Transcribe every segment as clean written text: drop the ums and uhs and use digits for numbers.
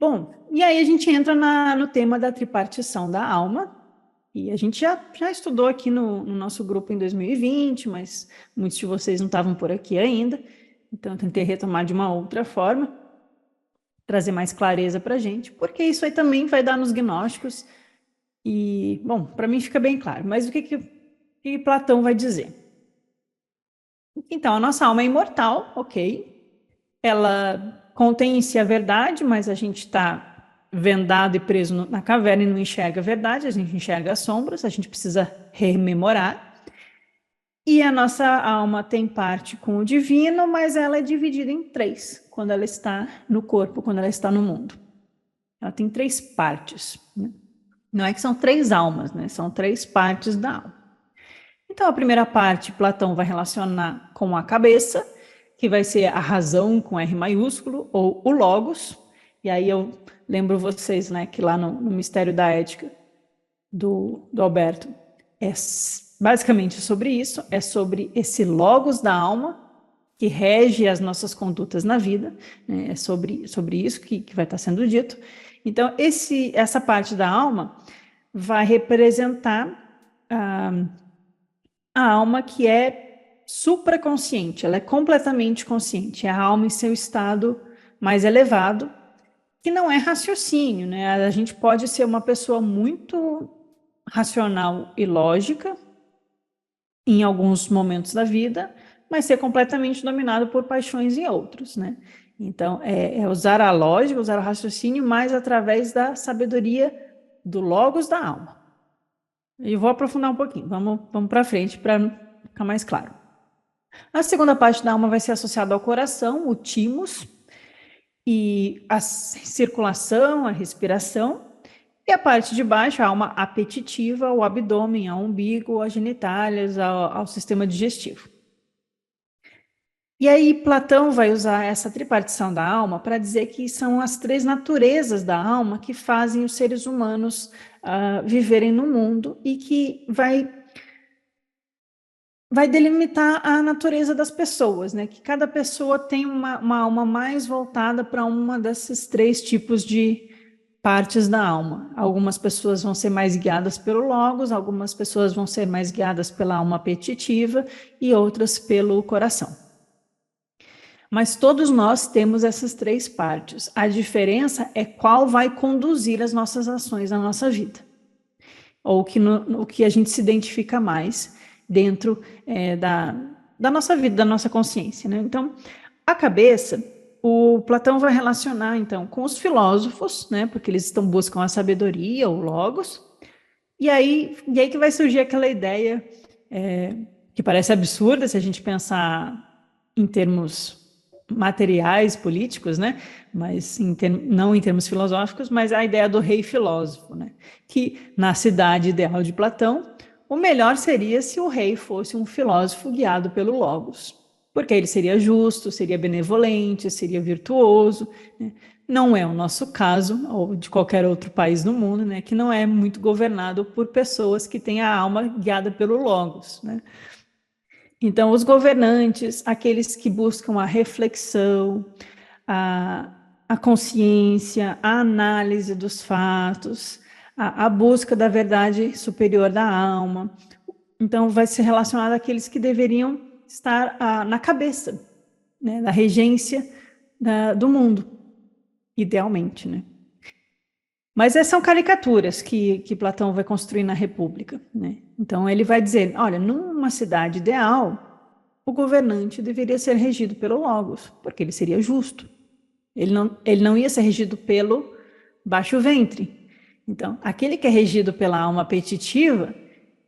Bom, e aí a gente entra no tema da tripartição da alma, e a gente já estudou aqui no nosso grupo em 2020, mas muitos de vocês não estavam por aqui ainda, então eu tentei retomar de uma outra forma, trazer mais clareza para a gente, porque isso aí também vai dar nos gnósticos, e, bom, para mim fica bem claro, mas o que Platão vai dizer? Então, a nossa alma é imortal, ok, ela contém em si a verdade, mas a gente está vendado e preso na caverna e não enxerga a verdade, a gente enxerga as sombras, a gente precisa rememorar. E a nossa alma tem parte com o divino, mas ela é dividida em três, quando ela está no corpo, quando ela está no mundo. Ela tem três partes. Né? Não é que são três almas, né? São três partes da alma. Então, a primeira parte, Platão vai relacionar com a cabeça, que vai ser a razão com R maiúsculo, ou o logos. E aí eu lembro vocês, né, que lá no Mistério da Ética do Alberto é basicamente sobre isso, é sobre esse logos da alma que rege as nossas condutas na vida, né? É sobre isso que vai estar sendo dito. Então, essa parte da alma vai representar a alma que é supraconsciente, ela é completamente consciente, é a alma em seu estado mais elevado, que não é raciocínio, né? A gente pode ser uma pessoa muito racional e lógica em alguns momentos da vida, mas ser completamente dominado por paixões em outros, né? Então, é usar a lógica, usar o raciocínio, mas através da sabedoria do logos da alma. E vou aprofundar um pouquinho, vamos para frente para ficar mais claro. A segunda parte da alma vai ser associada ao coração, o timos, e a circulação, a respiração, e a parte de baixo, a alma apetitiva, o abdômen, ao umbigo, as genitálias, ao sistema digestivo. E aí Platão vai usar essa tripartição da alma para dizer que são as três naturezas da alma que fazem os seres humanos viverem no mundo e que vai delimitar a natureza das pessoas, né? Que cada pessoa tem uma alma mais voltada para uma desses três tipos de partes da alma. Algumas pessoas vão ser mais guiadas pelo logos, algumas pessoas vão ser mais guiadas pela alma apetitiva e outras pelo coração. Mas todos nós temos essas três partes. A diferença é qual vai conduzir as nossas ações na nossa vida. Ou o que a gente se identifica mais dentro da nossa vida, da nossa consciência. Né? Então, a cabeça, o Platão vai relacionar, então, com os filósofos, né? Porque eles buscam a sabedoria, o logos, e aí que vai surgir aquela ideia que parece absurda se a gente pensar em termos materiais, políticos, né? Mas não em termos filosóficos, mas a ideia do rei filósofo, né? Que na cidade ideal de Platão, o melhor seria se o rei fosse um filósofo guiado pelo Logos, porque ele seria justo, seria benevolente, seria virtuoso, né? Não é o nosso caso, ou de qualquer outro país do mundo, né? Que não é muito governado por pessoas que têm a alma guiada pelo Logos, né? Então, os governantes, aqueles que buscam a reflexão, a consciência, a análise dos fatos, a busca da verdade superior da alma. Então, vai ser relacionado àqueles que deveriam estar na cabeça, né, da regência do mundo, idealmente, né? Mas essas são caricaturas que Platão vai construir na República, né? Então, ele vai dizer, olha, numa cidade ideal, o governante deveria ser regido pelo Logos, porque ele seria justo. Ele não ia ser regido pelo baixo ventre. Então, aquele que é regido pela alma apetitiva,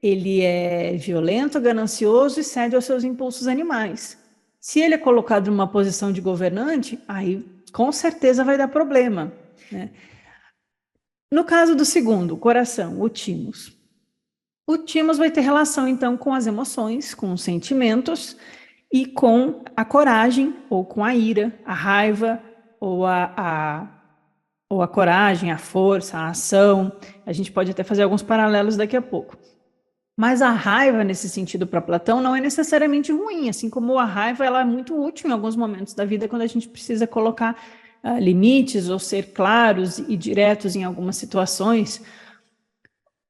ele é violento, ganancioso e cede aos seus impulsos animais. Se ele é colocado numa posição de governante, aí com certeza vai dar problema, né? No caso do segundo, o coração, o timos. O timos vai ter relação, então, com as emoções, com os sentimentos e com a coragem, ou com a ira, a raiva, ou a coragem, a força, a ação. A gente pode até fazer alguns paralelos daqui a pouco. Mas a raiva, nesse sentido, para Platão, não é necessariamente ruim, assim como a raiva ela é muito útil em alguns momentos da vida, quando a gente precisa colocar limites ou ser claros e diretos em algumas situações,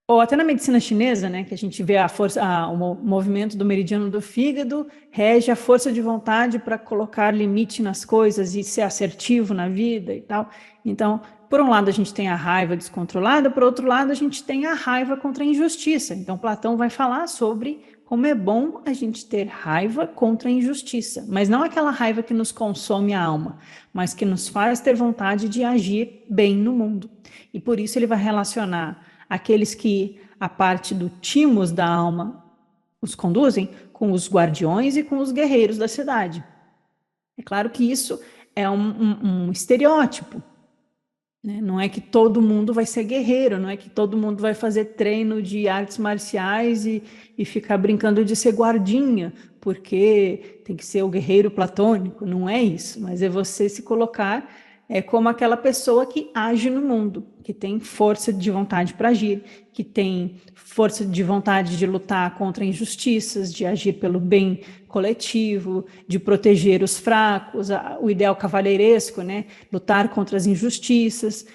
ou até na medicina chinesa, né, que a gente vê o movimento do meridiano do fígado rege a força de vontade para colocar limite nas coisas e ser assertivo na vida e tal. Então, por um lado, a gente tem a raiva descontrolada, por outro lado, a gente tem a raiva contra a injustiça. Então, Platão vai falar sobre como é bom a gente ter raiva contra a injustiça, mas não aquela raiva que nos consome a alma, mas que nos faz ter vontade de agir bem no mundo. E por isso ele vai relacionar aqueles que a parte do timos da alma os conduzem com os guardiões e com os guerreiros da cidade. É claro que isso é um estereótipo, né? Não é que todo mundo vai ser guerreiro, não é que todo mundo vai fazer treino de artes marciais e ficar brincando de ser guardinha, porque tem que ser o guerreiro platônico, não é isso, mas é você se colocar como aquela pessoa que age no mundo, que tem força de vontade para agir, que tem força de vontade de lutar contra injustiças, de agir pelo bem coletivo, de proteger os fracos, o ideal cavalheiresco, né? Lutar contra as injustiças.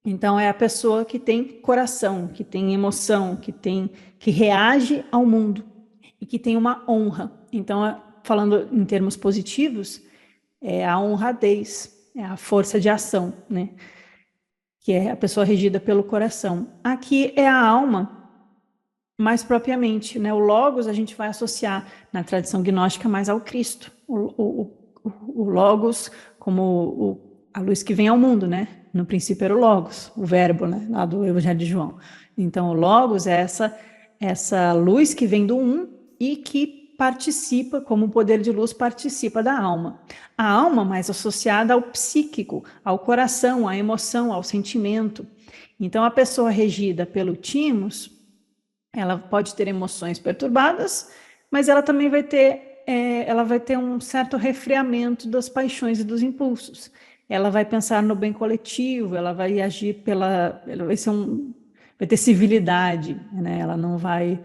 Então é a pessoa que tem coração, que tem emoção, que reage ao mundo e que tem uma honra. Então, falando em termos positivos, é a honradez, é a força de ação, né? Que é a pessoa regida pelo coração. Aqui é a alma, mais propriamente, né? O Logos a gente vai associar na tradição gnóstica mais ao Cristo. O Logos como a luz que vem ao mundo, né? No princípio era o Logos, o verbo, né? Lá do Evangelho de João. Então, o Logos é essa luz que vem do e que participa, como o poder de luz participa da alma. A alma mais associada ao psíquico, ao coração, à emoção, ao sentimento. Então, a pessoa regida pelo timos, ela pode ter emoções perturbadas, mas ela também ela vai ter um certo refreamento das paixões e dos impulsos. Ela vai pensar no bem coletivo, ela vai agir ela vai ter civilidade, né? Ela não vai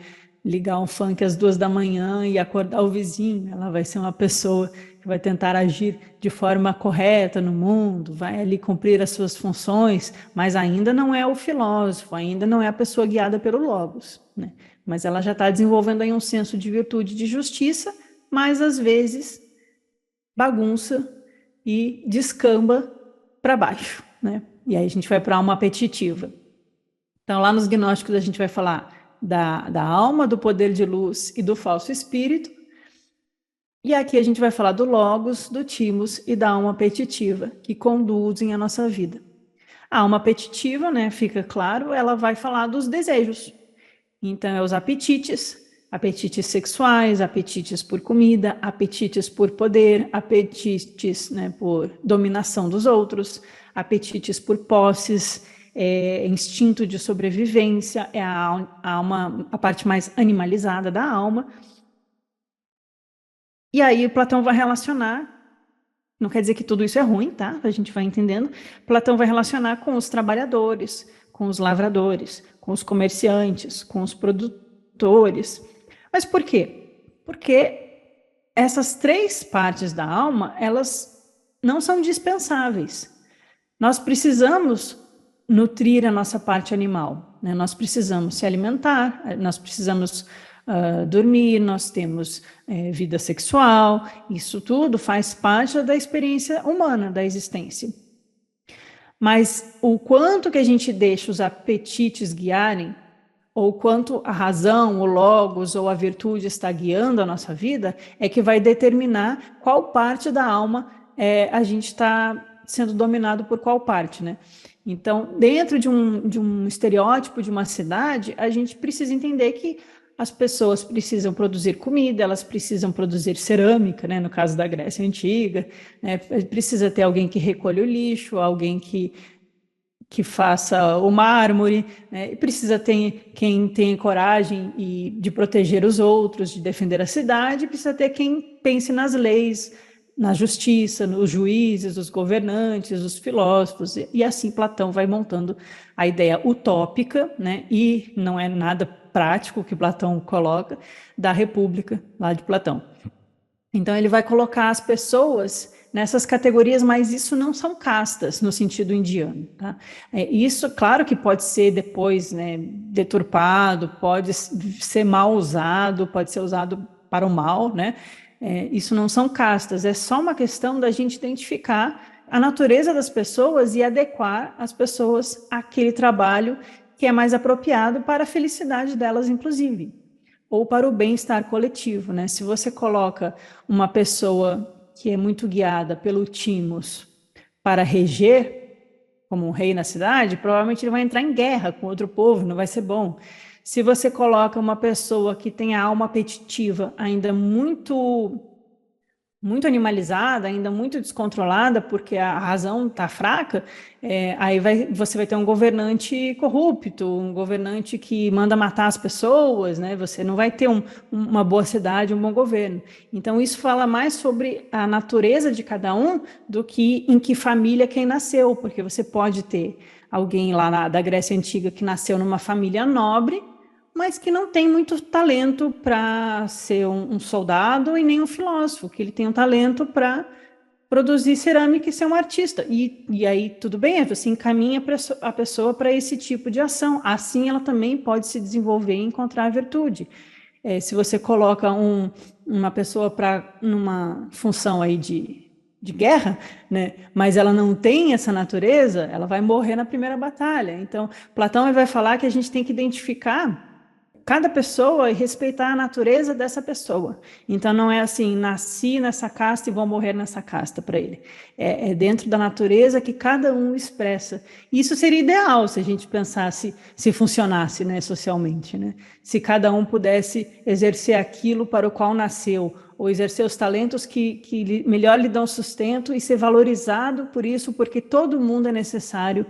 ligar um funk às 2 da manhã e acordar o vizinho. Ela vai ser uma pessoa que vai tentar agir de forma correta no mundo, vai ali cumprir as suas funções, mas ainda não é o filósofo, ainda não é a pessoa guiada pelo Logos, né? Mas ela já está desenvolvendo aí um senso de virtude e de justiça, mas às vezes bagunça e descamba para baixo, né? E aí a gente vai para a alma apetitiva. Então, lá nos gnósticos, a gente vai falar da alma, do poder de luz e do falso espírito. E aqui a gente vai falar do Logos, do Timos e da alma apetitiva, que conduzem a nossa vida. A alma apetitiva, né, fica claro, ela vai falar dos desejos. Então, é os apetites sexuais, apetites por comida, apetites por poder, apetites, né, por dominação dos outros, apetites por posses, instinto de sobrevivência, é a parte mais animalizada da alma. E aí Platão vai relacionar, não quer dizer que tudo isso é ruim, tá? A gente vai entendendo. Platão vai relacionar com os trabalhadores, com os lavradores, com os comerciantes, com os produtores. Mas por quê? Porque essas três partes da alma, elas não são dispensáveis. Nós precisamos nutrir a nossa parte animal, né? Nós precisamos se alimentar, nós precisamos dormir, nós temos vida sexual, isso tudo faz parte da experiência humana, da existência. Mas o quanto que a gente deixa os apetites guiarem, ou quanto a razão, o logos ou a virtude está guiando a nossa vida, é que vai determinar qual parte da alma a gente está sendo dominado por qual parte, né? Então, dentro de um estereótipo de uma cidade, a gente precisa entender que as pessoas precisam produzir comida, elas precisam produzir cerâmica, né, no caso da Grécia Antiga, né, precisa ter alguém que recolha o lixo, alguém que faça o mármore, né, e precisa ter quem tenha coragem de proteger os outros, de defender a cidade, precisa ter quem pense nas leis, na justiça, nos juízes, os governantes, os filósofos, e assim Platão vai montando a ideia utópica, né, e não é nada prático que Platão coloca, da República, lá de Platão. Então, ele vai colocar as pessoas nessas categorias, mas isso não são castas no sentido indiano, tá? Isso, claro que pode ser depois, né, deturpado, pode ser mal usado, pode ser usado para o mal, né? Isso não são castas, é só uma questão da gente identificar a natureza das pessoas e adequar as pessoas àquele trabalho que é mais apropriado para a felicidade delas, inclusive, ou para o bem-estar coletivo, né? Se você coloca uma pessoa que é muito guiada pelo timos para reger, como um rei na cidade, provavelmente ele vai entrar em guerra com outro povo, não vai ser bom. Se você coloca uma pessoa que tem a alma apetitiva ainda muito animalizada, ainda muito descontrolada, porque a razão está fraca, aí você vai ter um governante corrupto, um governante que manda matar as pessoas, né? Você não vai ter uma boa cidade, um bom governo. Então, isso fala mais sobre a natureza de cada um do que em que família quem nasceu, porque você pode ter alguém lá da Grécia Antiga que nasceu numa família nobre, mas que não tem muito talento para ser um soldado e nem um filósofo, que ele tem um talento para produzir cerâmica e ser um artista. E aí tudo bem, você encaminha a pessoa para esse tipo de ação. Assim ela também pode se desenvolver e encontrar a virtude. Se você coloca uma pessoa numa função aí de guerra, né? Mas ela não tem essa natureza, ela vai morrer na primeira batalha. Então, Platão vai falar que a gente tem que identificar cada pessoa e respeitar a natureza dessa pessoa. Então, não é assim, nasci nessa casta e vou morrer nessa casta para ele. É dentro da natureza que cada um expressa. Isso seria ideal se a gente pensasse, se funcionasse, né, socialmente, né? Se cada um pudesse exercer aquilo para o qual nasceu, ou exercer os talentos que melhor lhe dão sustento e ser valorizado por isso, porque todo mundo é necessário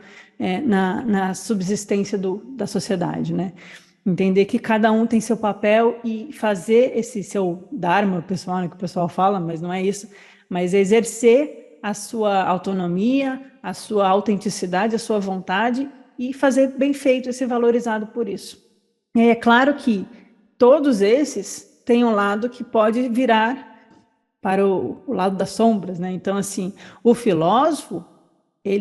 na subsistência da sociedade, né? Entender que cada um tem seu papel e fazer esse seu dharma pessoal, né, que o pessoal fala, mas não é isso, mas exercer a sua autonomia, a sua autenticidade, a sua vontade e fazer bem feito e ser valorizado por isso. E é claro que todos esses têm um lado que pode virar para o lado das sombras, né? Então, assim, o filósofo,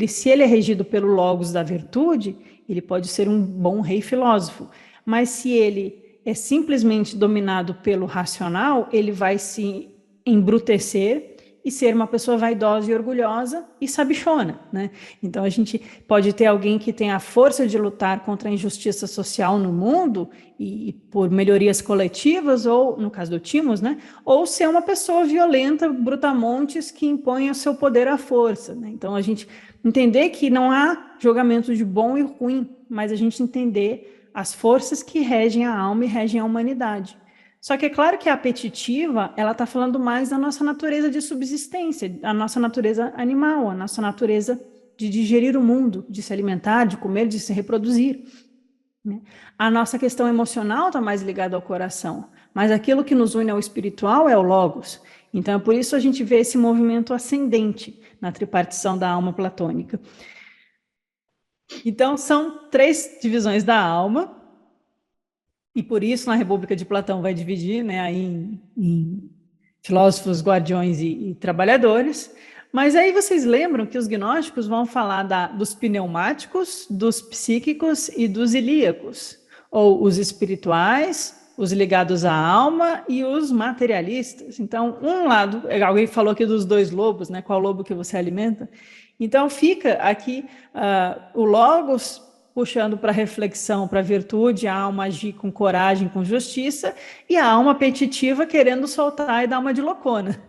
se ele é regido pelo logos da virtude, ele pode ser um bom rei filósofo. Mas se ele é simplesmente dominado pelo racional, ele vai se embrutecer e ser uma pessoa vaidosa e orgulhosa e sabichona, né? Então a gente pode ter alguém que tem a força de lutar contra a injustiça social no mundo e por melhorias coletivas, ou no caso do Timos, né? Ou ser uma pessoa violenta, brutamontes, que impõe o seu poder à força, né? Então a gente entender que não há julgamento de bom e ruim, mas a gente entender as forças que regem a alma e regem a humanidade. Só que é claro que a apetitiva, ela está falando mais da nossa natureza de subsistência, a nossa natureza animal, a nossa natureza de digerir o mundo, de se alimentar, de comer, de se reproduzir. Né? A nossa questão emocional está mais ligada ao coração, mas aquilo que nos une ao espiritual é o logos. Então, é por isso a gente vê esse movimento ascendente na tripartição da alma platônica. Então, são 3 divisões da alma, e por isso na República de Platão vai dividir, né, aí em filósofos, guardiões e trabalhadores. Mas aí vocês lembram que os gnósticos vão falar dos pneumáticos, dos psíquicos e dos ilíacos, ou os espirituais, os ligados à alma e os materialistas. Então, um lado, alguém falou aqui dos 2 lobos, né? Qual lobo que você alimenta? Então, fica aqui o logos puxando para a reflexão, para a virtude, a alma agir com coragem, com justiça, e a alma apetitiva querendo soltar e dar uma de loucona.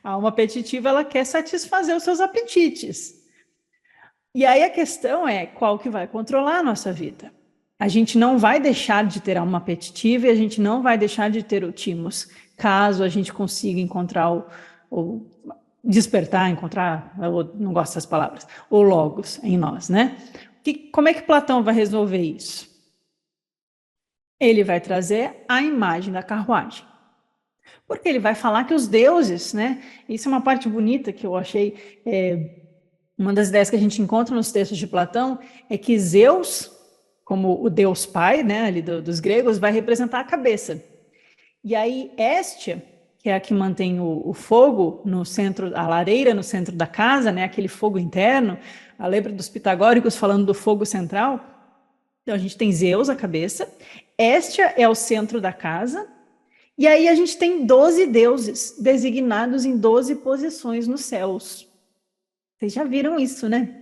A alma apetitiva, ela quer satisfazer os seus apetites. E aí a questão é qual que vai controlar a nossa vida. A gente não vai deixar de ter alma apetitiva e a gente não vai deixar de ter o timos, caso a gente consiga encontrar despertar, encontrar, eu não gosto dessas palavras, o logos em nós, né? Como é que Platão vai resolver isso? Ele vai trazer a imagem da carruagem. Porque ele vai falar que os deuses, né? Isso é uma parte bonita que eu achei, uma das ideias que a gente encontra nos textos de Platão, é que Zeus, como o deus pai, né, ali dos gregos, vai representar a cabeça. E aí Héstia, que que é a que mantém o fogo no centro, a lareira no centro da casa, né? Aquele fogo interno. Lembra dos pitagóricos falando do fogo central? Então a gente tem Zeus, a cabeça, Héstia é o centro da casa, e aí a gente tem 12 deuses designados em 12 posições nos céus. Vocês já viram isso, né?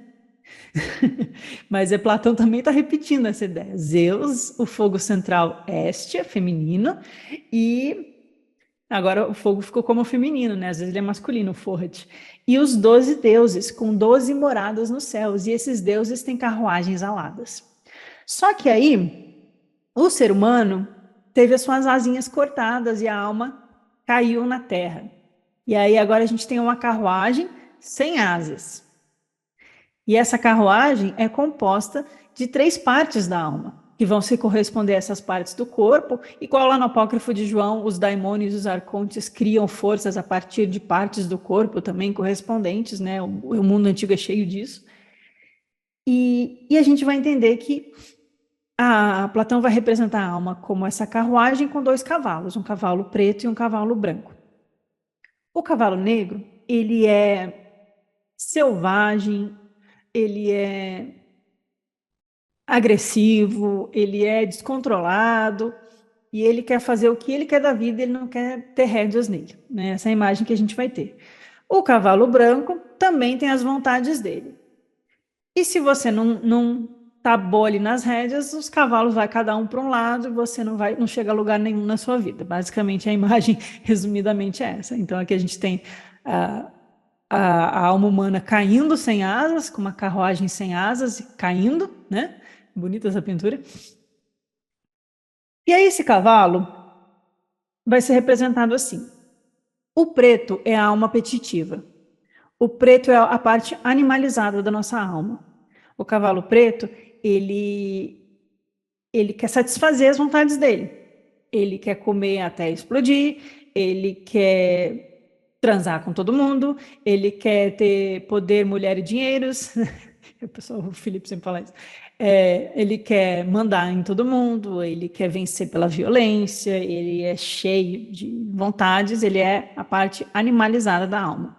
Mas Platão também está repetindo essa ideia. Zeus, o fogo central, Héstia, feminino, e agora o fogo ficou como feminino, né? Às vezes ele é masculino, o Forrat. E os 12 deuses, com 12 moradas nos céus, e esses deuses têm carruagens aladas. Só que aí, o ser humano teve as suas asinhas cortadas e a alma caiu na terra. E aí agora a gente tem uma carruagem sem asas. E essa carruagem é composta de 3 partes da alma, que vão se corresponder a essas partes do corpo, igual lá no apócrifo de João, os daimônios e os arcontes criam forças a partir de partes do corpo também correspondentes, né? O mundo antigo é cheio disso. E a gente vai entender que Platão vai representar a alma como essa carruagem com 2 cavalos, um cavalo preto e um cavalo branco. O cavalo negro, ele é selvagem, ele é agressivo, ele é descontrolado e ele quer fazer o que ele quer da vida, ele não quer ter rédeas nele, né? Essa é a imagem que a gente vai ter. O cavalo branco também tem as vontades dele. E se você não tá bole nas rédeas, os cavalos vai cada um para um lado e você não chega a lugar nenhum na sua vida. Basicamente a imagem, resumidamente, é essa. Então aqui a gente tem a alma humana caindo sem asas, com uma carruagem sem asas, caindo, né? Bonita essa pintura. E aí esse cavalo vai ser representado assim. O preto é a alma apetitiva. O preto é a parte animalizada da nossa alma. O cavalo preto, ele quer satisfazer as vontades dele. Ele quer comer até explodir, ele quer transar com todo mundo, ele quer ter poder, mulher e dinheiros. O Felipe sempre fala isso. Ele quer mandar em todo mundo, ele quer vencer pela violência, ele é cheio de vontades, ele é a parte animalizada da alma.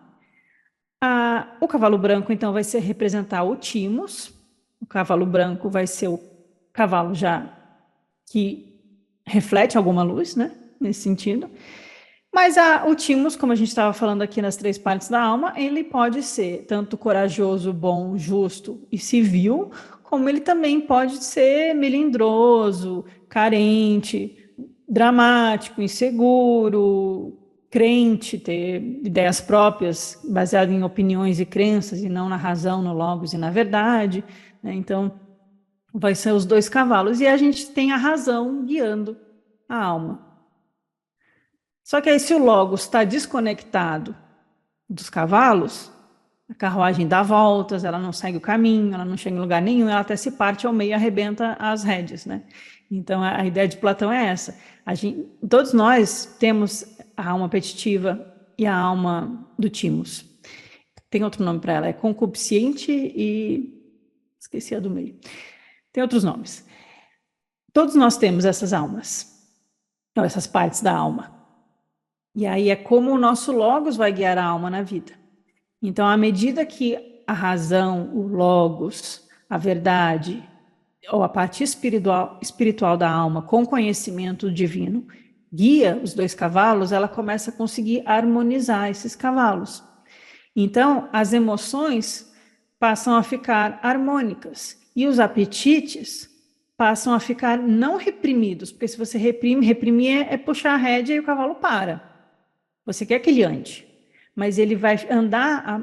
O cavalo branco, então, vai ser representar o timos. O cavalo branco vai ser o cavalo já que reflete alguma luz, né? Nesse sentido. Mas o timos, como a gente estava falando aqui nas 3 partes da alma, ele pode ser tanto corajoso, bom, justo e civil, como ele também pode ser melindroso, carente, dramático, inseguro, crente, ter ideias próprias, baseado em opiniões e crenças, e não na razão, no logos e na verdade, né? Então, vai ser os 2 cavalos, e a gente tem a razão guiando a alma. Só que aí, se o logos está desconectado dos cavalos, a carruagem dá voltas, ela não segue o caminho, ela não chega em lugar nenhum, ela até se parte ao meio e arrebenta as rédeas, né? Então, a ideia de Platão é essa. Todos nós temos a alma apetitiva e a alma do timos. Tem outro nome para ela, é concupiscente e... esqueci a do meio. Tem outros nomes. Todos nós temos essas almas, ou essas partes da alma. E aí é como o nosso logos vai guiar a alma na vida. Então, à medida que a razão, o logos, a verdade, ou a parte espiritual da alma, com conhecimento divino, guia os 2 cavalos, ela começa a conseguir harmonizar esses cavalos. Então, as emoções passam a ficar harmônicas e os apetites passam a ficar não reprimidos, porque se você reprimir é puxar a rédea e o cavalo para. Você quer que ele ande, mas ele vai andar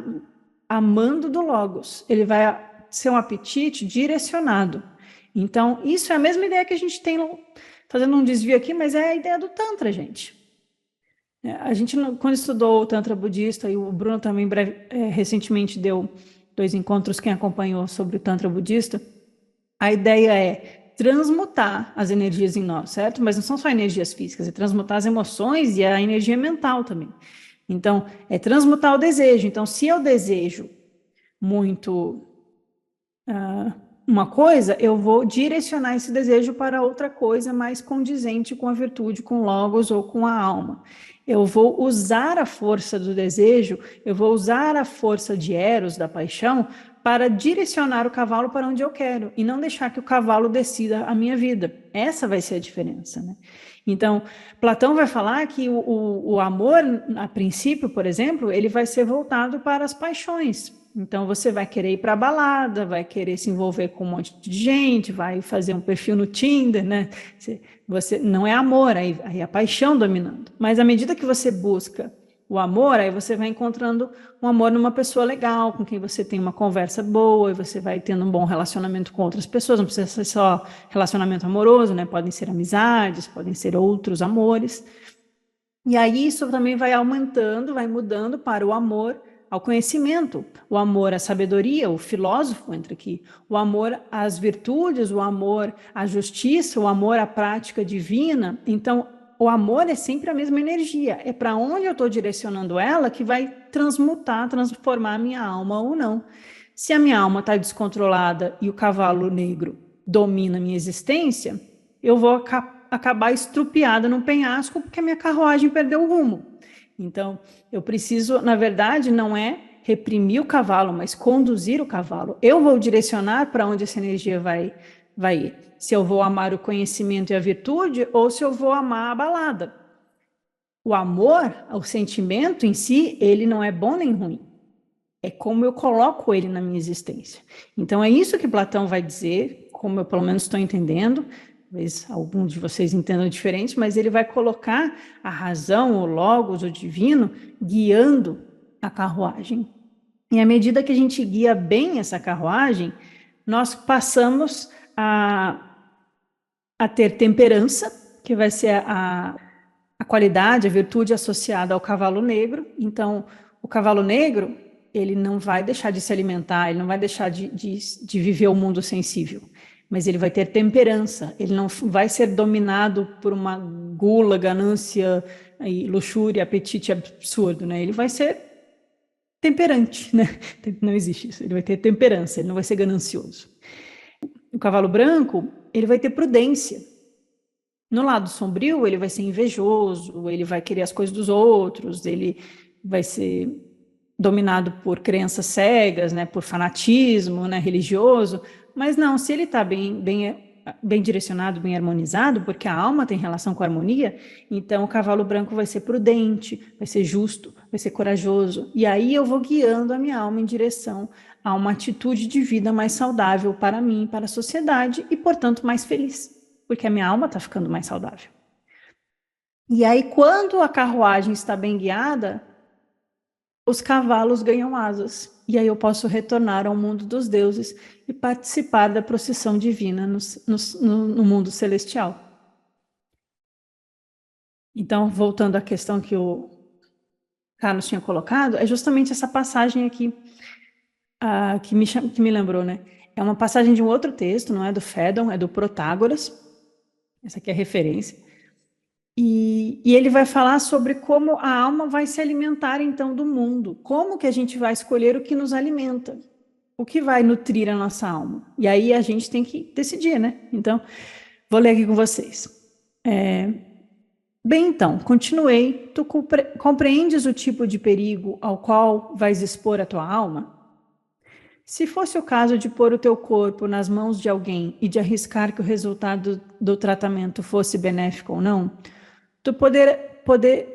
amando do logos, ele vai ser um apetite direcionado. Então, isso é a mesma ideia que a gente tem, fazendo um desvio aqui, mas é a ideia do Tantra, gente. A gente, quando estudou o Tantra budista, e o Bruno também recentemente deu 2 encontros, quem acompanhou sobre o Tantra budista, a ideia é transmutar as energias em nós, certo? Mas não são só energias físicas, é transmutar as emoções e a energia mental também. Então, é transmutar o desejo. Então, se eu desejo muito uma coisa, eu vou direcionar esse desejo para outra coisa mais condizente com a virtude, com o logos ou com a alma. Eu vou usar a força do desejo, eu vou usar a força de Eros, da paixão, para direcionar o cavalo para onde eu quero e não deixar que o cavalo decida a minha vida. Essa vai ser a diferença, né? Então, Platão vai falar que o amor, a princípio, por exemplo, ele vai ser voltado para as paixões. Então, você vai querer ir para a balada, vai querer se envolver com um monte de gente, vai fazer um perfil no Tinder, né? Você não é amor, aí é a paixão dominando. Mas à medida que você busca o amor, aí você vai encontrando um amor numa pessoa legal, com quem você tem uma conversa boa, e você vai tendo um bom relacionamento com outras pessoas, não precisa ser só relacionamento amoroso, né? Podem ser amizades, podem ser outros amores. E aí isso também vai aumentando, vai mudando para o amor ao conhecimento, o amor à sabedoria, o filósofo entra aqui, o amor às virtudes, o amor à justiça, o amor à prática divina. Então, o amor é sempre a mesma energia, é para onde eu estou direcionando ela que vai transmutar, transformar a minha alma ou não. Se a minha alma está descontrolada e o cavalo negro domina a minha existência, eu vou acabar estrupiada num penhasco porque a minha carruagem perdeu o rumo. Então, eu preciso, na verdade, não é reprimir o cavalo, mas conduzir o cavalo. Eu vou direcionar para onde essa energia vai ir. Se eu vou amar o conhecimento e a virtude ou se eu vou amar a balada. O amor, o sentimento em si, ele não é bom nem ruim. É como eu coloco ele na minha existência. Então, é isso que Platão vai dizer, como eu pelo menos estou entendendo. Talvez alguns de vocês entendam diferente, mas ele vai colocar a razão, o logos, o divino, guiando a carruagem. E à medida que a gente guia bem essa carruagem, nós passamos a ter temperança, que vai ser a qualidade, a virtude associada ao cavalo negro. Então, o cavalo negro, ele não vai deixar de se alimentar, ele não vai deixar de viver o mundo sensível, mas ele vai ter temperança, ele não vai ser dominado por uma gula, ganância, e luxúria, apetite absurdo, né? Ele vai ser temperante, né? Não existe isso, ele vai ter temperança, ele não vai ser ganancioso. O cavalo branco, ele vai ter prudência. No lado sombrio, ele vai ser invejoso, ele vai querer as coisas dos outros, ele vai ser dominado por crenças cegas, né, por fanatismo, né, religioso. Mas não, se ele está bem direcionado, bem harmonizado, porque a alma tem relação com a harmonia, então o cavalo branco vai ser prudente, vai ser justo, vai ser corajoso. E aí eu vou guiando a minha alma em direção a uma atitude de vida mais saudável para mim, para a sociedade e, portanto, mais feliz, porque a minha alma está ficando mais saudável. E aí, quando a carruagem está bem guiada, os cavalos ganham asas. E aí eu posso retornar ao mundo dos deuses e participar da procissão divina no mundo celestial. Então, voltando à questão que o Carlos tinha colocado, é justamente essa passagem aqui que me lembrou, né? É uma passagem de um outro texto, não é do Fédon, é do Protágoras. Essa aqui é a referência. E ele vai falar sobre como a alma vai se alimentar, então, do mundo. Como que a gente vai escolher o que nos alimenta? O que vai nutrir a nossa alma? E aí a gente tem que decidir, né? Então, vou ler aqui com vocês. Bem, então, continuei. Tu compreendes o tipo de perigo ao qual vais expor a tua alma? Se fosse o caso de pôr o teu corpo nas mãos de alguém e de arriscar que o resultado do tratamento fosse benéfico ou não, tu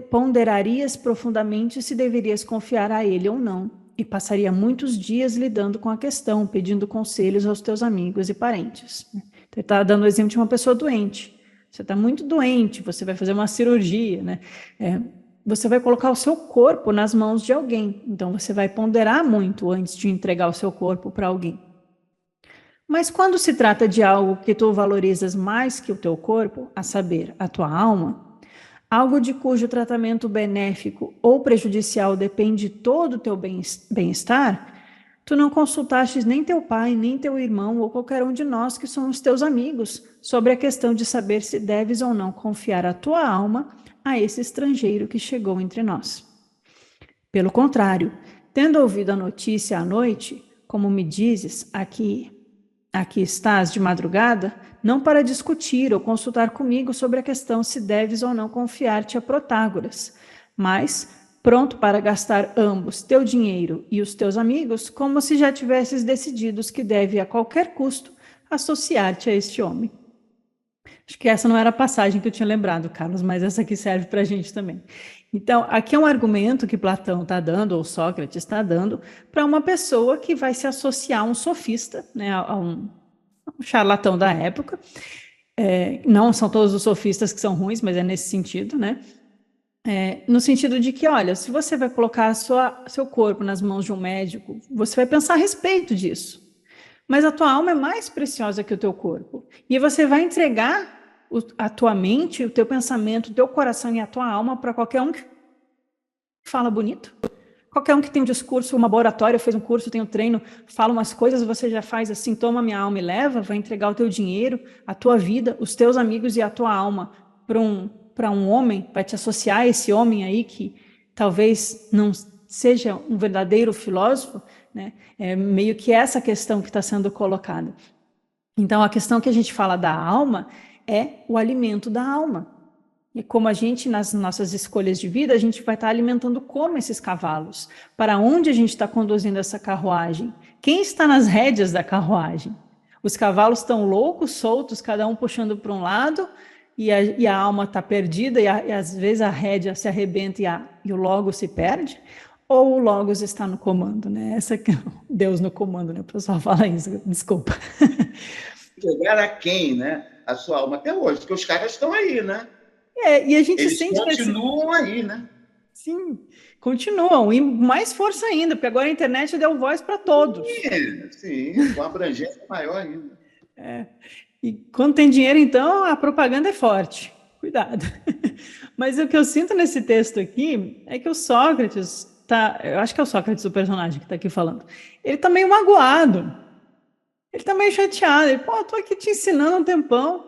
ponderarias profundamente se deverias confiar a ele ou não, e passaria muitos dias lidando com a questão, pedindo conselhos aos teus amigos e parentes. Então, ele está dando o exemplo de uma pessoa doente. Você está muito doente, você vai fazer uma cirurgia, né? Você vai colocar o seu corpo nas mãos de alguém. Então, você vai ponderar muito antes de entregar o seu corpo para alguém. Mas quando se trata de algo que tu valorizas mais que o teu corpo, a saber, a tua alma, algo de cujo tratamento benéfico ou prejudicial depende todo o teu bem-estar, tu não consultastes nem teu pai, nem teu irmão ou qualquer um de nós que somos teus amigos sobre a questão de saber se deves ou não confiar a tua alma a esse estrangeiro que chegou entre nós. Pelo contrário, tendo ouvido a notícia à noite, como me dizes, aqui estás de madrugada, não para discutir ou consultar comigo sobre a questão se deves ou não confiar-te a Protágoras, mas pronto para gastar ambos, teu dinheiro e os teus amigos, como se já tivesses decidido que deve a qualquer custo associar-te a este homem. Acho que essa não era a passagem que eu tinha lembrado, Carlos, mas essa aqui serve para a gente também. Então, aqui é um argumento que Platão está dando, ou Sócrates está dando, para uma pessoa que vai se associar a um sofista, né, a um charlatão da época. Não são todos os sofistas que são ruins, mas é nesse sentido, né? No sentido de que, olha, se você vai colocar seu corpo nas mãos de um médico, você vai pensar a respeito disso. Mas a tua alma é mais preciosa que o teu corpo. E você vai entregar a tua mente, o teu pensamento, o teu coração e a tua alma para qualquer um que fala bonito. Qualquer um que tem um discurso, um laboratório, fez um curso, tem um treino, fala umas coisas, você já faz assim, toma minha alma e leva, vai entregar o teu dinheiro, a tua vida, os teus amigos e a tua alma para um homem, vai te associar a esse homem aí que talvez não seja um verdadeiro filósofo, né? É meio que essa questão que está sendo colocada. Então, a questão que a gente fala da alma é o alimento da alma. E como a gente, nas nossas escolhas de vida, a gente vai estar alimentando como esses cavalos? Para onde a gente está conduzindo essa carruagem? Quem está nas rédeas da carruagem? Os cavalos estão loucos, soltos, cada um puxando para um lado, e a alma está perdida, e às vezes a rédea se arrebenta e o logos se perde? Ou o logos está no comando, né? Essa que é Deus no comando, né? O pessoal fala isso, desculpa. Chegar a quem, né? A sua alma até hoje, porque os caras estão aí, né? E a gente Eles sente continuam aí, né? Sim, continuam, e mais força ainda, porque agora a internet deu voz para todos. Sim, com abrangência maior ainda. E quando tem dinheiro, então, a propaganda é forte. Cuidado. Mas o que eu sinto nesse texto aqui é que o Sócrates tá, eu acho que é o Sócrates o personagem que está aqui falando. Ele está meio magoado. Ele está meio chateado. Ele, pô, tô aqui te ensinando um tempão.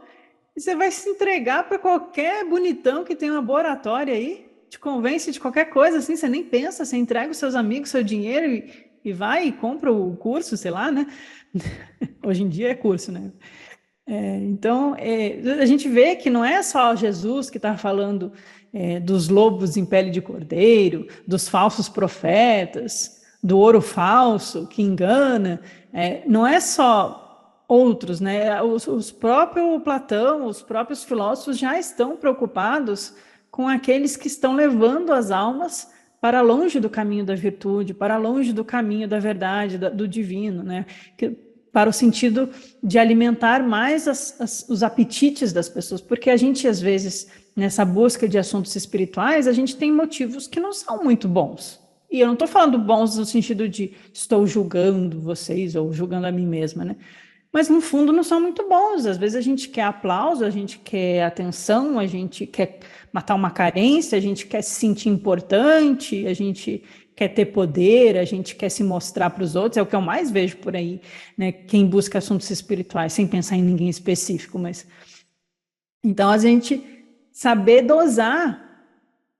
E você vai se entregar para qualquer bonitão que tem um laboratório aí, te convence de qualquer coisa assim, você nem pensa, você entrega os seus amigos, seu dinheiro e vai e compra o curso, sei lá, né? Hoje em dia é curso, né? Então, a gente vê que não é só Jesus que está falando dos lobos em pele de cordeiro, dos falsos profetas, do ouro falso que engana, não é só outros, né? Os próprios Platão, os próprios filósofos já estão preocupados com aqueles que estão levando as almas para longe do caminho da virtude, para longe do caminho da verdade, do divino, né? Para o sentido de alimentar mais os apetites das pessoas, porque a gente, às vezes, nessa busca de assuntos espirituais, a gente tem motivos que não são muito bons. E eu não estou falando bons no sentido de estou julgando vocês ou julgando a mim mesma, né? Mas no fundo não são muito bons. Às vezes a gente quer aplauso, a gente quer atenção, a gente quer matar uma carência, a gente quer se sentir importante, a gente quer ter poder, a gente quer se mostrar para os outros, é o que eu mais vejo por aí, né? Quem busca assuntos espirituais, sem pensar em ninguém específico, mas então a gente saber dosar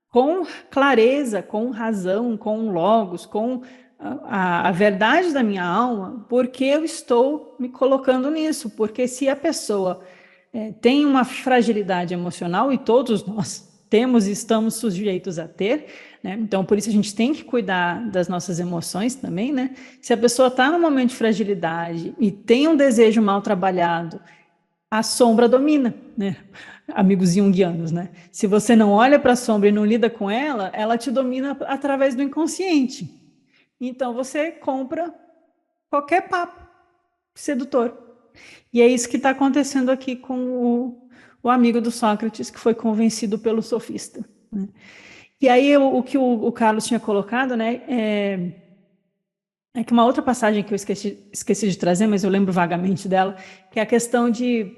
com clareza, com razão, com logos, com a verdade da minha alma, porque eu estou me colocando nisso, porque se a pessoa tem uma fragilidade emocional, e todos nós temos e estamos sujeitos a ter, né? Então, por isso a gente tem que cuidar das nossas emoções também, né? Se a pessoa está num momento de fragilidade e tem um desejo mal trabalhado, a sombra domina, né? Amigos junguianos, né? Se você não olha para a sombra e não lida com ela, ela te domina através do inconsciente. Então, você compra qualquer papo sedutor. E é isso que está acontecendo aqui com o amigo do Sócrates, que foi convencido pelo sofista, né? E aí, o que o Carlos tinha colocado, né, é que uma outra passagem que eu esqueci de trazer, mas eu lembro vagamente dela, que é a questão de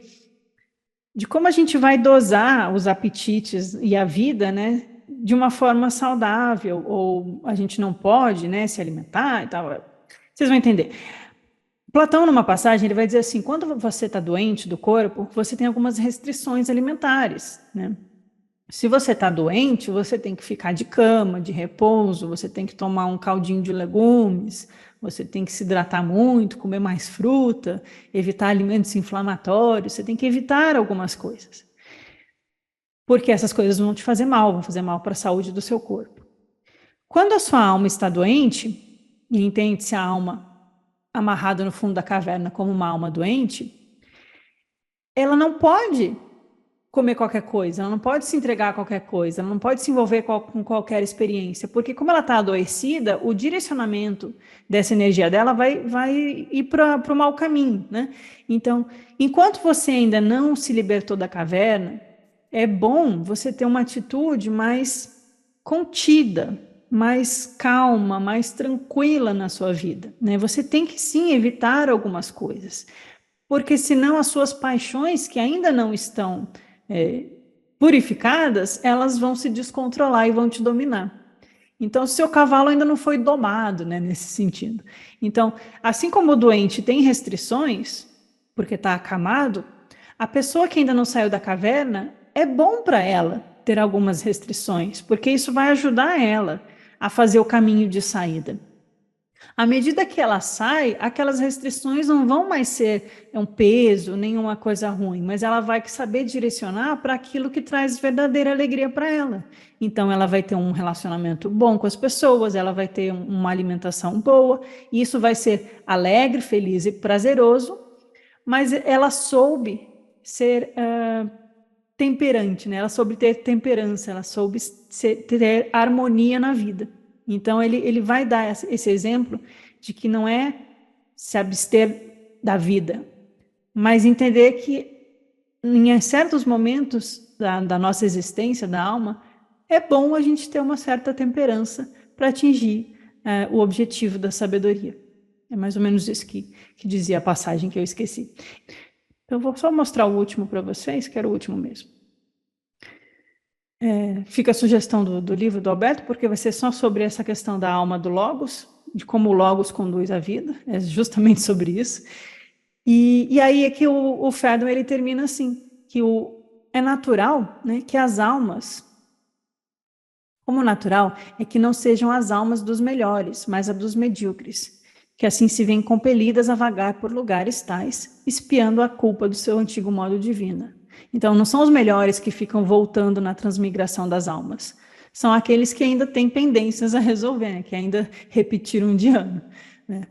como a gente vai dosar os apetites e a vida, né, de uma forma saudável, ou a gente não pode, né, se alimentar e tal. Vocês vão entender. Platão, numa passagem, ele vai dizer assim, quando você está doente do corpo, você tem algumas restrições alimentares, né? Se você está doente, você tem que ficar de cama, de repouso, você tem que tomar um caldinho de legumes, você tem que se hidratar muito, comer mais fruta, evitar alimentos inflamatórios, você tem que evitar algumas coisas. porque essas coisas vão te fazer mal, vão fazer mal para a saúde do seu corpo. Quando a sua alma está doente, e entende-se a alma amarrada no fundo da caverna como uma alma doente, ela não pode comer qualquer coisa, ela não pode se entregar a qualquer coisa, ela não pode se envolver com qualquer experiência, porque como ela está adoecida, o direcionamento dessa energia dela vai ir para o mau caminho, né? Então, enquanto você ainda não se libertou da caverna, é bom você ter uma atitude mais contida, mais calma, mais tranquila na sua vida, né? Você tem que sim evitar algumas coisas, porque senão as suas paixões que ainda não estão purificadas, elas vão se descontrolar e vão te dominar. Então, seu cavalo ainda não foi domado, né, nesse sentido. Então, assim como o doente tem restrições, porque está acamado, a pessoa que ainda não saiu da caverna, é bom para ela ter algumas restrições, porque isso vai ajudar ela a fazer o caminho de saída. À medida que ela sai, aquelas restrições não vão mais ser um peso, nenhuma coisa ruim, mas ela vai saber direcionar para aquilo que traz verdadeira alegria para ela. Então, ela vai ter um relacionamento bom com as pessoas, ela vai ter uma alimentação boa, e isso vai ser alegre, feliz e prazeroso, mas ela soube ser temperante, né? Ela soube ter temperança, ela soube ter harmonia na vida. Então, ele vai dar esse exemplo de que não é se abster da vida, mas entender que em certos momentos da nossa existência, da alma, é bom a gente ter uma certa temperança para atingir o objetivo da sabedoria. É mais ou menos isso que dizia a passagem que eu esqueci. Então, eu vou só mostrar o último para vocês, que era o último mesmo. Fica a sugestão do livro do Alberto, porque vai ser só sobre essa questão da alma do Logos, de como o Logos conduz a vida, é justamente sobre isso. E aí é que o Ferdinand, ele termina assim, que é natural, né, que as almas, como natural, é que não sejam as almas dos melhores, mas a dos medíocres, que assim se veem compelidas a vagar por lugares tais, espiando a culpa do seu antigo modo de vida. Então, não são os melhores que ficam voltando na transmigração das almas. São aqueles que ainda têm pendências a resolver, né? Que ainda repetiram de ano. Né?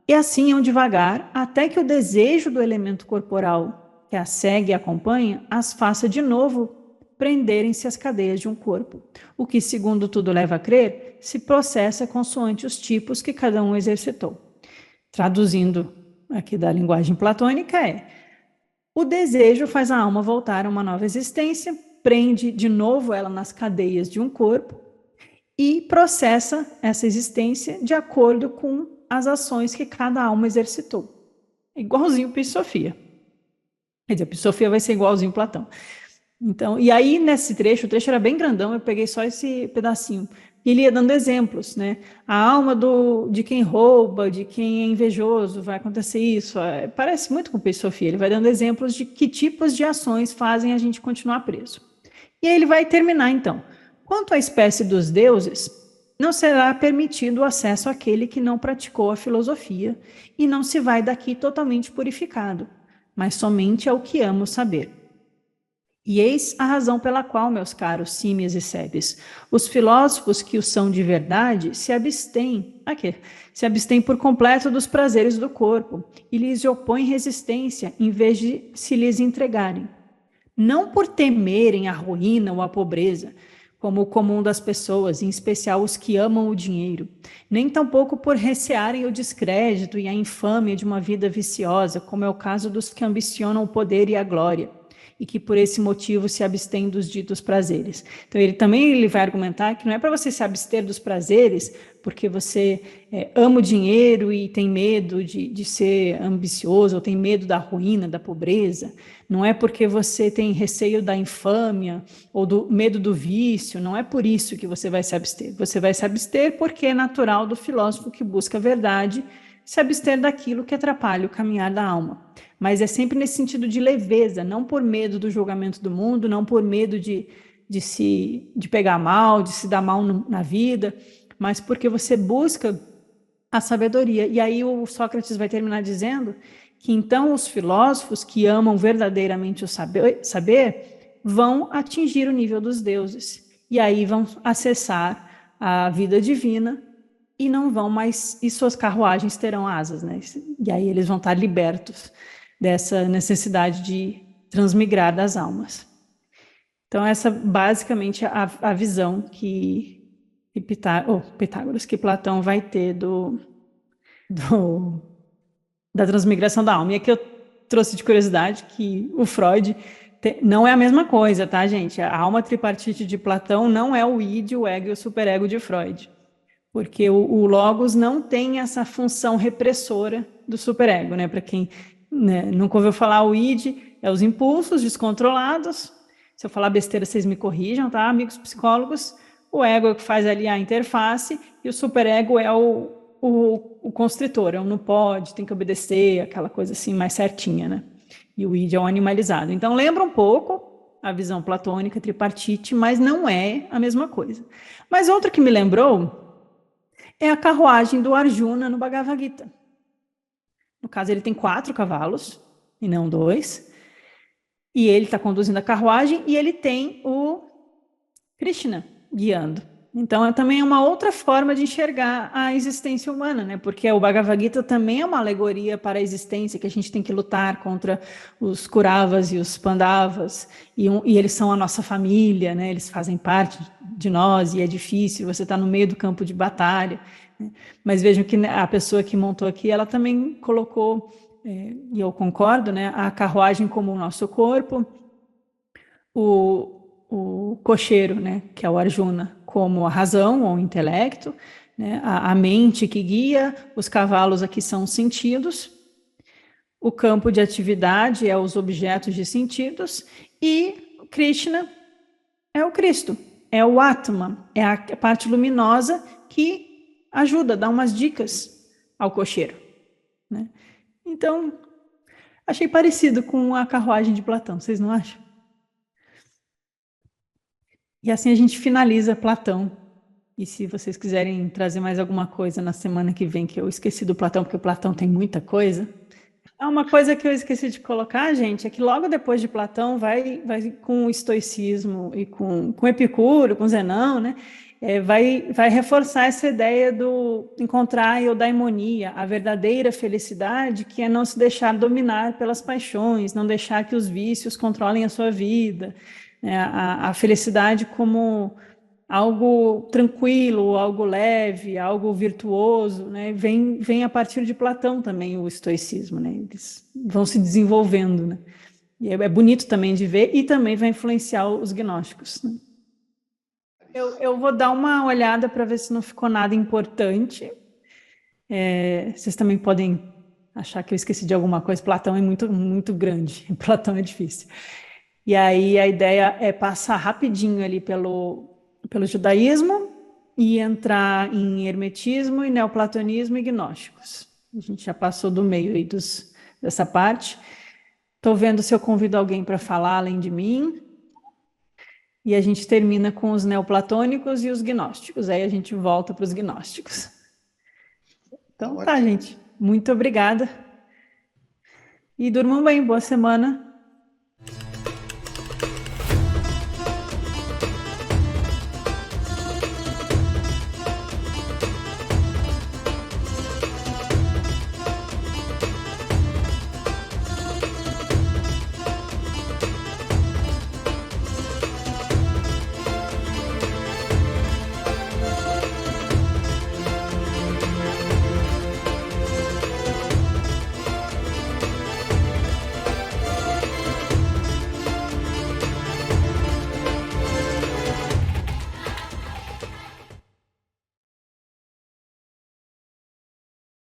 E assim iam devagar, até que o desejo do elemento corporal que a segue e acompanha as faça de novo prenderem-se as cadeias de um corpo. O que, segundo tudo leva a crer, se processa consoante os tipos que cada um exercitou. Traduzindo aqui da linguagem platônica o desejo faz a alma voltar a uma nova existência, prende de novo ela nas cadeias de um corpo e processa essa existência de acordo com as ações que cada alma exercitou. Igualzinho Pisofia. Quer dizer, Pisofia vai ser igualzinho Platão. Então, e aí nesse trecho, o trecho era bem grandão, eu peguei só esse pedacinho. E ele ia dando exemplos, né? A alma de quem rouba, de quem é invejoso, vai acontecer isso. Parece muito com Sofia. Ele vai dando exemplos de que tipos de ações fazem a gente continuar preso. E aí ele vai terminar, então. Quanto à espécie dos deuses, não será permitido o acesso àquele que não praticou a filosofia e não se vai daqui totalmente purificado, mas somente ao que ama o saber. E eis a razão pela qual, meus caros símias e sébes, os filósofos que o são de verdade se abstêm por completo dos prazeres do corpo e lhes opõem resistência em vez de se lhes entregarem. Não por temerem a ruína ou a pobreza, como o comum das pessoas, em especial os que amam o dinheiro, nem tampouco por recearem o descrédito e a infâmia de uma vida viciosa, como é o caso dos que ambicionam o poder e a glória, e que por esse motivo se abstém dos ditos prazeres. Então ele vai argumentar que não é para você se abster dos prazeres porque você ama o dinheiro e tem medo de ser ambicioso, ou tem medo da ruína, da pobreza, não é porque você tem receio da infâmia ou do medo do vício, não é por isso que você vai se abster. Você vai se abster porque é natural do filósofo que busca a verdade se abster daquilo que atrapalha o caminhar da alma. Mas é sempre nesse sentido de leveza, não por medo do julgamento do mundo, não por medo de pegar mal, de se dar mal na vida, mas porque você busca a sabedoria. E aí o Sócrates vai terminar dizendo que então os filósofos que amam verdadeiramente o saber vão atingir o nível dos deuses. E aí vão acessar a vida divina e não vão mais, e suas carruagens terão asas, né? E aí eles vão estar libertos dessa necessidade de transmigrar das almas. Então, essa basicamente a visão que Pitágoras, que Platão vai ter da transmigração da alma. E aqui eu trouxe de curiosidade que o Freud não é a mesma coisa, tá, gente? A alma tripartite de Platão não é o id, o ego e o superego de Freud. Porque o logos não tem essa função repressora do superego, né? Para quem, né, nunca ouviu falar, o id é os impulsos descontrolados. Se eu falar besteira, vocês me corrijam, tá, amigos psicólogos? O ego é o que faz ali a interface e o superego é o constritor, é o não pode, tem que obedecer, aquela coisa assim mais certinha, né? E o id é o animalizado. Então lembra um pouco a visão platônica, tripartite, mas não é a mesma coisa. Mas outra que me lembrou é a carruagem do Arjuna no Bhagavad Gita. No caso, ele tem 4 cavalos, e não 2. E ele está conduzindo a carruagem e ele tem o Krishna guiando. Então, também é uma outra forma de enxergar a existência humana, né? Porque o Bhagavad Gita também é uma alegoria para a existência, que a gente tem que lutar contra os Kuravas e os Pandavas, e eles são a nossa família, né? Eles fazem parte de nós, e é difícil, você está no meio do campo de batalha. Né? Mas vejam que a pessoa que montou aqui, ela também colocou, e eu concordo, né? A carruagem como o nosso corpo, o cocheiro, né, que é o Arjuna, como a razão ou o intelecto, né, a mente que guia, os cavalos aqui são os sentidos, o campo de atividade é os objetos de sentidos, e Krishna é o Cristo, é o Atma, é a parte luminosa que ajuda, dá umas dicas ao cocheiro. Né? Então, achei parecido com a carruagem de Platão, vocês não acham? E assim a gente finaliza Platão. E se vocês quiserem trazer mais alguma coisa na semana que vem, que eu esqueci do Platão, porque o Platão tem muita coisa. Uma coisa que eu esqueci de colocar, gente, é que logo depois de Platão vai com o estoicismo e com Epicuro, com Zenão, né? Vai reforçar essa ideia do encontrar a eudaimonia, a verdadeira felicidade, que é não se deixar dominar pelas paixões, não deixar que os vícios controlem a sua vida, né? A felicidade como algo tranquilo, algo leve, algo virtuoso, né? Vem a partir de Platão também o estoicismo, né? Eles vão se desenvolvendo, né? E é bonito também de ver e também vai influenciar os gnósticos. Né? Eu vou dar uma olhada para ver se não ficou nada importante. Vocês também podem achar que eu esqueci de alguma coisa. Platão é muito, muito grande. Platão é difícil. E aí a ideia é passar rapidinho ali pelo judaísmo e entrar em hermetismo e neoplatonismo e gnósticos. A gente já passou do meio aí dessa parte. Estou vendo se eu convido alguém para falar além de mim. E a gente termina com os neoplatônicos e os gnósticos. Aí a gente volta para os gnósticos. Então tá, gente. Muito obrigada. E durmam bem. Boa semana.